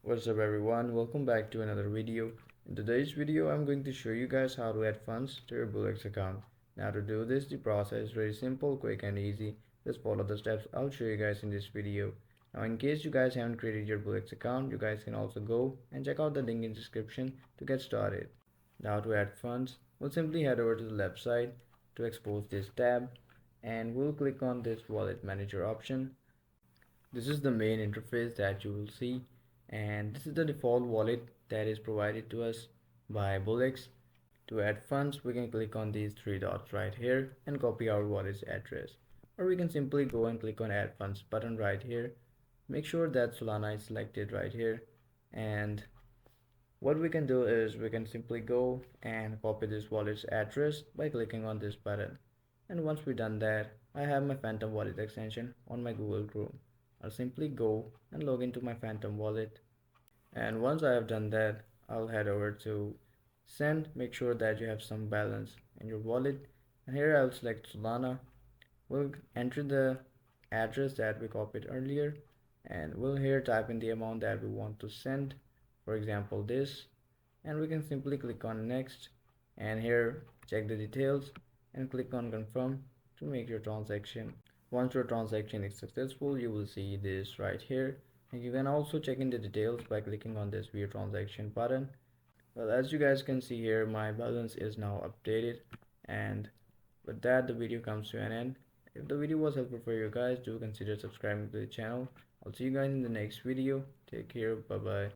What's up everyone, welcome back to another video. In today's video I'm going to show you guys how to add funds to your Bullx account. Now to do this, the process is very simple, quick and easy. Just follow the steps I'll show you guys in this video. Now in case you guys haven't created your Bullx account, you guys can also go and check out the link in the description to get started. Now to add funds, we'll simply head over to the left side to expose this tab, and we'll click on this wallet manager option. This is the main interface that you will see, and this is the default wallet that is provided to us by Bullx. To add funds, we can click on these three dots right here and copy our wallet's address. Or we can simply go and click on add funds button right here. Make sure that Solana is selected right here. And what we can do is we can simply go and copy this wallet's address by clicking on this button. And once we've done that, I have my Phantom Wallet extension on my Google Chrome. I'll simply go and log into my Phantom Wallet. And once I have done that, I'll head over to send. Make sure that you have some balance in your wallet. And here I'll select Solana. We'll enter the address that we copied earlier, and we'll here type in the amount that we want to send, for example this, and we can simply click on next, and here check the details and click on confirm to make your transaction. Once your transaction is successful, you will see this right here, and you can also check in the details by clicking on this view transaction button. Well, as you guys can see here, my balance is now updated, and with that the video comes to an end. If the video was helpful for you guys, do consider subscribing to the channel. I'll see you guys in the next video. Take care. Bye bye.